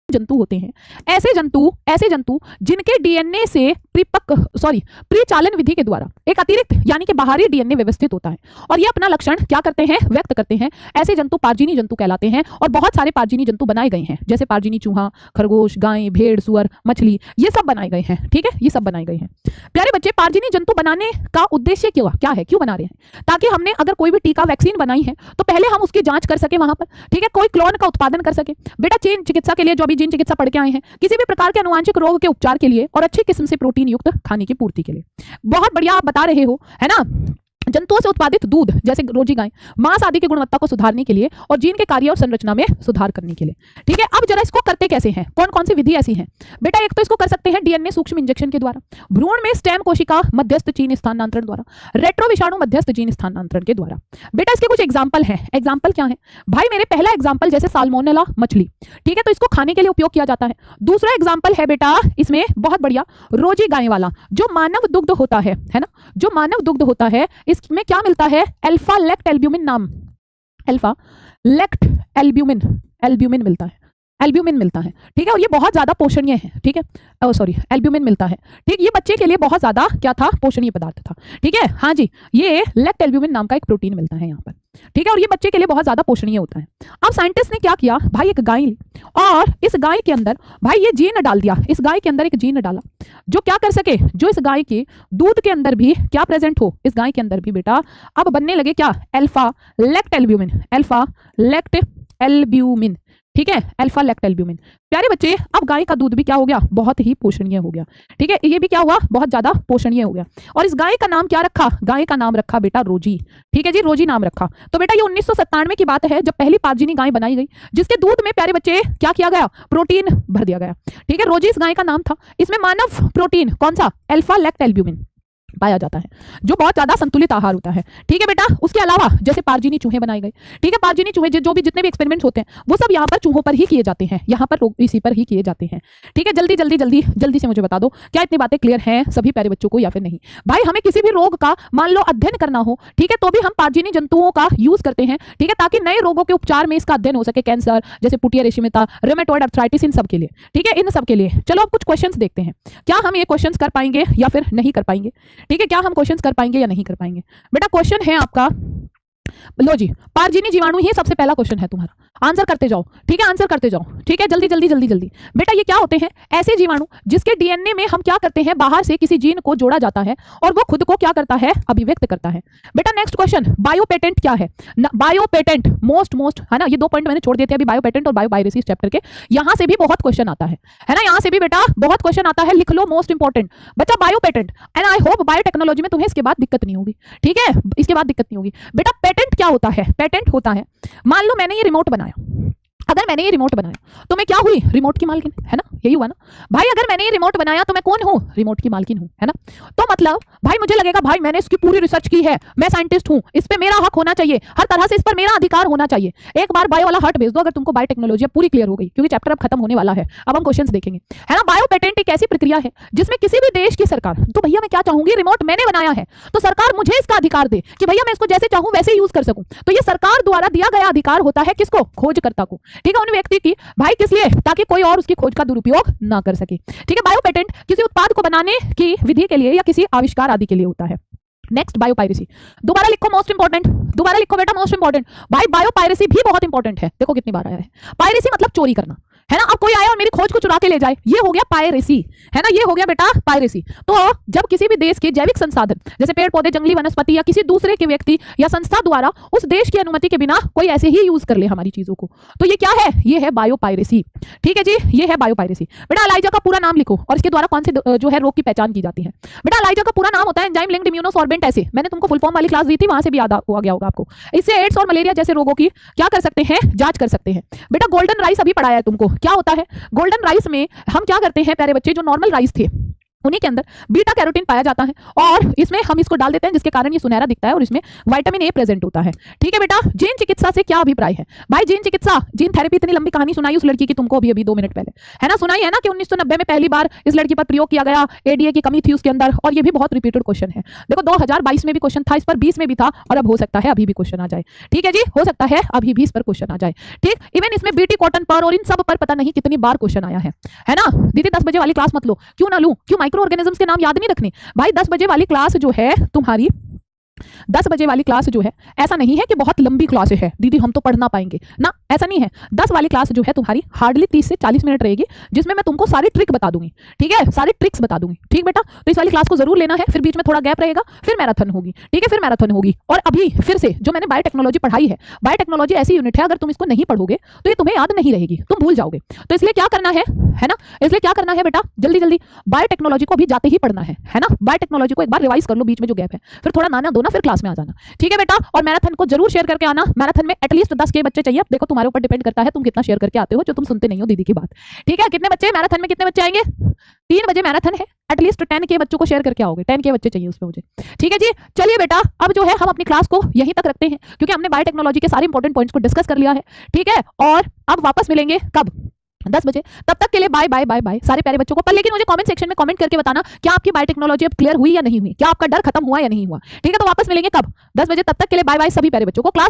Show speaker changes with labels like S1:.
S1: जंतु होते हैं, ऐसे जंतु जिनके डीएनए से प्रीचालन विधि के द्वारा एक अतिरिक्त यानी कि बाहरी डीएनए व्यवस्थित होता है और ये अपना लक्षण क्या करते हैं, व्यक्त करते हैं। ऐसे जंतु पारजीनी जंतु कहलाते हैं और बहुत सारे पारजीनी जंतु बनाए गए हैं, जैसे पारजीनी चूहा, खरगोश, गाय, भेड़, सुअर, मछली, ये सब बनाए गए हैं। ठीक है, ये सब बनाए गए हैं। प्यारे बच्चे, पारजीनी जंतु बनाने का उद्देश्य क्या है, क्यों बना रहे हैं? ताकि हमने अगर कोई भी टीका, वैक्सीन बनाई है तो पहले हम उसकी जांच कर सके वहां पर। ठीक है, कोई क्लोन का उत्पादन कर सके। बेटा, जीन चिकित्सा के लिए, जो अभी जीन चिकित्सा पढ़ के आए हैं, किसी भी प्रकार के अनुवांशिक रोग के उपचार के लिए और अच्छी किस्म से प्रोटीन युक्त खाने की पूर्ति के लिए। बहुत बढ़िया आप बता रहे हो, है ना। जंतुओं से उत्पादित दूध जैसे रोजी गाय, मांस आदि की गुणवत्ता को सुधारने के लिए और जीन के कार्य और संरचना में सुधार करने के लिए। ठीक है, अब जरा इसको करते कैसे हैं, कौन कौन सी विधि ऐसी है? बेटा, एक तो इसको कर सकते हैं डीएनए सूक्ष्म इंजेक्शन के द्वारा, भ्रूण में स्टेम कोशिका मध्यस्थ जीन स्थानांतरण द्वारा, रेट्रो विषाणु मध्यस्थ जीन स्थानांतरण के द्वारा। बेटा, इसके कुछ एग्जाम्पल हैं। एग्जाम्पल क्या है भाई? मेरे पहला एग्जाम्पल जैसे साल्मोनेला मछली, ठीक है, तो इसको खाने के लिए उपयोग किया जाता है। दूसरा एग्जाम्पल है बेटा इसमें बहुत बढ़िया रोजी गाय वाला, जो मानव दुग्ध होता है ना, जो मानव दुग्ध होता है, इसमें क्या मिलता है? अल्फा लेक्ट एल्ब्यूमिन नाम, अल्फा लेक्ट एल्ब्यूमिन मिलता है, एल्ब्यूमिन मिलता है। ठीक है, और ये बहुत ज्यादा पोषणीय है। ठीक है, एल्ब्यूमिन मिलता है। ठीक, ये बच्चे के लिए बहुत ज्यादा क्या था? पोषणीय पदार्थ था। ठीक है, हाँ जी, ये लेक्ट एल्ब्यूमिन नाम का एक प्रोटीन मिलता है यहाँ पर। ठीक है, और ये बच्चे के लिए बहुत ज्यादा पोषणीय होता है। अब साइंटिस्ट ने क्या किया भाई, एक गाय ली और इस गाय के अंदर भाई ये जीन डाल दिया। इस गाय के अंदर एक जीन डाला जो क्या कर सके, जो इस गाय के दूध के अंदर भी क्या प्रेजेंट हो, इस गाय के अंदर भी बेटा अब बनने लगे क्या? Alpha lactalbumin, alpha lactalbumin. ठीक है, अल्फा लेक्ट एल्ब्यूमिन। प्यारे बच्चे, अब गाय का दूध भी क्या हो गया? बहुत ही पोषणीय हो गया। ठीक है, ये भी क्या हुआ? बहुत ज्यादा पोषणीय हो गया। और इस गाय का नाम क्या रखा? गाय का नाम रखा बेटा रोजी। ठीक है जी, रोजी नाम रखा। तो बेटा ये 1997 की बात है जब पहली पारजीनी गाय बनाई गई, जिसके दूध में प्यारे बच्चे क्या किया गया? प्रोटीन भर दिया गया। ठीक है, रोजी इस गाय का नाम था। इसमें मानव प्रोटीन कौन सा? अल्फा लेक्ट एल्ब्यूमिन पाया जाता है, जो बहुत ज्यादा संतुलित आहार होता है। ठीक है बेटा, उसके अलावा जैसे पारजीनी चूहे बनाए गए। ठीक है, पारजीनी चूहे जो भी जितने भी एक्सपेरिमेंट्स होते हैं वो सब यहाँ पर चूहों पर ही किए जाते हैं, यहाँ पर इसी पर ही किए जाते हैं। ठीक है, जल्दी जल्दी जल्दी जल्दी से मुझे बता दो, क्या इतनी बातें क्लियर हैं सभी प्यारे बच्चों को या फिर नहीं? भाई, हमें किसी भी रोग का मान लो अध्ययन करना हो, ठीक है, तो भी हम पारजीनी जंतुओं का यूज करते हैं। ठीक है, ताकि नए रोगों के उपचार में इसका अध्ययन हो सके, कैंसर जैसे पुटिया रेशमिता, रेमेटॉइड अर्थराइटिस, इन सब के लिए। ठीक है, इन सब के लिए। चलो अब कुछ क्वेश्चंस देखते हैं, क्या हम ये क्वेश्चंस कर पाएंगे या फिर नहीं कर पाएंगे? ठीक है, क्या हम क्वेश्चंस कर पाएंगे या नहीं कर पाएंगे? बेटा क्वेश्चन है आपका, लो जी, पारजीनी जीवाणु ही सबसे पहला क्वेश्चन है तुम्हारा, आंसर करते जाओ। ठीक है, आंसर करते जाओ। ठीक है, जल्दी जल्दी जल्दी जल्दी। बेटा ये क्या होते हैं? ऐसे जीवाणु जिसके डीएनए में हम क्या करते हैं, बाहर से किसी जीन को जोड़ा जाता है और वो खुद को क्या करता है? अभिव्यक्त करता है। बेटा नेक्स्ट क्वेश्चन, बायोपेटेंट क्या है? बायोपेटेंट मोस्ट है ना, ये 2 पॉइंट मैंने छोड़ दिए थे अभी, बायोपेटेंट और बायोपायरेसी चैप्टर के, यहां से भी बहुत क्वेश्चन आता है ना, यहां से भी बेटा बहुत क्वेश्चन आता है, लिख लो मोस्ट इंपॉर्टेंट बच्चा बायोपेटेंट। एंड आई होप बायोटेक्नोलॉजी में तुम्हें इसके बाद दिक्कत नहीं होगी। ठीक है, इसके बाद दिक्कत नहीं होगी। बेटा पेटेंट क्या होता है? पेटेंट होता है, मान लो मैंने ये रिमोट बनाया, अगर मैंने ये रिमोट बनाया तो मैं क्या हुई? रिमोट की मालकिन, है ना, यही हुआ ना भाई। अगर मैंने ये रिमोट बनाया तो मैं कौन हूं? रिमोट की मालकिन हूं, है ना। तो मतलब भाई मुझे लगेगा भाई मैंने इसकी पूरी रिसर्च की है, मैं साइंटिस्ट हूं, इस पे मेरा हक होना चाहिए, हर तरह से इस पर मेरा अधिकार होना चाहिए। एक बार बायो वाला हट भेज दो अगर तुमको बायोटेक्नोलॉजी पूरी क्लियर हो गई, क्योंकि चैप्टर अब खत्म होने वाला है, अब हम क्वेश्चंस देखेंगे, है ना। बायो पेटेंट एक ऐसी प्रक्रिया है जिसमें किसी भी देश की सरकार, तो भैया मैं क्या चाहूंगी, रिमोट मैंने बनाया है तो सरकार मुझे इसका अधिकार दे कि भैया मैं इसको जैसे चाहूं वैसे यूज कर सकूं। तो ये सरकार द्वारा दिया गया अधिकार होता है किसको? खोजकर्ता को। ठीक है, उन व्यक्ति की, भाई किस लिए? ताकि कोई और उसकी खोज का दुरुपयोग ना कर सके। ठीक है, बायो पेटेंट किसी उत्पाद को बनाने की विधि के लिए या किसी आविष्कार आदि के लिए होता है। नेक्स्ट बायोपायरेसी, दोबारा लिखो मोस्ट इंपॉर्टेंट, दोबारा लिखो बेटा मोस्ट इंपॉर्टेंट। भाई बायोपायरेसी भी बहुत इंपॉर्टेंट है, देखो कितनी बार आया है। पायरेसी मतलब चोरी करना, है ना। अब कोई आया और मेरी खोज को चुरा के ले जाए, ये हो गया पायरेसी, है ना, ये हो गया बेटा पायरेसी। तो जब किसी भी देश के जैविक संसाधन जैसे पेड़ पौधे, जंगली वनस्पति या किसी दूसरे के व्यक्ति या संस्था द्वारा उस देश की अनुमति के बिना कोई ऐसे ही यूज कर ले हमारी चीजों को, तो ये क्या है? ये है बायोपायरेसी। ठीक है जी, ये है बायोपायरेसी। बेटा एलाइजा का पूरा नाम लिखो और इसके द्वारा कौन से जो है रोग की पहचान की जाती है। बेटा एलाइजा का पूरा नाम होता है एंजाइम लिंक्ड इम्यूनोसॉर्बेंट। ऐसे मैंने तुमको फुल फॉर्म वाली क्लास दी थी, वहां से भी याद हो गया होगा आपको। इससे एड्स और मलेरिया जैसे रोगों की क्या कर सकते हैं? जांच कर सकते हैं। बेटा गोल्डन राइस अभी पढ़ाया है तुमको, क्या होता है गोल्डन राइस में? हम क्या करते हैं प्यारे बच्चे, जो नॉर्मल राइस थे उन्हीं के अंदर बीटा कैरोटीन पाया जाता है और इसमें हम इसको डाल देते हैं जिसके कारण ये सुनहरा दिखता है और इसमें विटामिन ए प्रेजेंट होता है। ठीक है बेटा, जीन चिकित्सा से क्या अभिप्राय है? भाई जीन चिकित्सा, जीन थेरेपी, इतनी लंबी कहानी सुनाई उस लड़की की तुमको अभी 2 मिनट पहले, है ना, सुनाई है ना कि 1990 में पहली बार इस लड़की पर प्रयोग किया गया, एडीए की कमी थी उसके अंदर, और ये भी बहुत रिपीटेड क्वेश्चन है। देखो 2022 में भी क्वेश्चन था इस पर, 20 में भी था, और अब हो सकता है अभी भी क्वेश्चन आ जाए। ठीक है जी, हो सकता है अभी भी इस पर क्वेश्चन आ जाए। ठीक, इवन इसमें बीटी कॉटन पर और इन सब पर पता नहीं कितनी बार क्वेश्चन आया है ना। दीदी 10 बजे वाली क्लास मत लो, क्यों ना लूं, क्यों माइक्रो ऑर्गेनिजम्स के नाम याद नहीं रखने? भाई 10 बजे वाली क्लास जो है तुम्हारी, 10 बजे वाली क्लास जो है, ऐसा नहीं है कि बहुत लंबी क्लास है दीदी हम तो पढ़ ना पाएंगे ना, ऐसा नहीं है। 10 वाली क्लास जो है तुम्हारी हार्डली 30 से 40 मिनट रहेगी, जिसमें मैं तुमको सारी ट्रिक बता दूंगी। ठीक है, सारी ट्रिक्स बता दूंगी। ठीक बेटा, तो इस वाली क्लास को जरूर लेना है, फिर बीच में थोड़ा गैप रहेगा, फिर मैराथन होगी। ठीक है, फिर मैराथन होगी। और अभी फिर से जो मैंने बायोटेक्नोलॉजी पढ़ाई है, बायोटेक्नोलॉजी ऐसी यूनिट है, अगर तुम इसको नहीं पढ़ोगे तो ये तुम्हें याद नहीं रहेगी, तुम भूल जाओगे। तो इसलिए क्या करना है ना, इसलिए क्या करना है बेटा, जल्दी जल्दी बायोटेक्नोलॉजी को अभी जाते ही पढ़ना है ना। बायोटेक्नोलॉजी को एक बार रिवाइज कर लो, बीच में जो गैप है, फिर थोड़ा नाना दो ना, फिर क्लास में आ जाना। ठीक है बेटा, और मैराथन को जरूर शेयर करके आना। मैराथन में एटलीस्ट 10 के बच्चे चाहिए। देखो तुम्हारे ऊपर डिपेंड करता है तुम कितना शेयर करके आते हो, जो तुम सुनते नहीं हो दीदी की बात। ठीक है, कितने बच्चे मैराथन में, कितने बच्चे आएंगे? 3 बजे मैराथन है, एटलीस्ट 10 के बच्चों को शेयर करके आओगे। 10 के बच्चे चाहिए उसमें मुझे। ठीक है जी, चलिए बेटा, अब जो है हम अपनी क्लास को यहीं तक रखते हैं, क्योंकि हमने बायोटेक्नोलॉजी के सारे इंपॉर्टेंट पॉइंट्स को डिस्कस कर लिया है। ठीक है, और अब वापस मिलेंगे कब? 10 बजे। तब तक के लिए बाय बाय बाय बाय सारे प्यारे बच्चों को। पर लेकिन मुझे कमेंट सेक्शन में कमेंट करके बताना क्या आपकी बायोटेक्नोलॉजी अब क्लियर हुई या नहीं हुई, क्या आपका डर खत्म हुआ या नहीं हुआ। ठीक है, तो वापस मिलेंगे कब? 10 बजे। तब तक के लिए बाय बाय सभी प्यारे बच्चों को। क्लास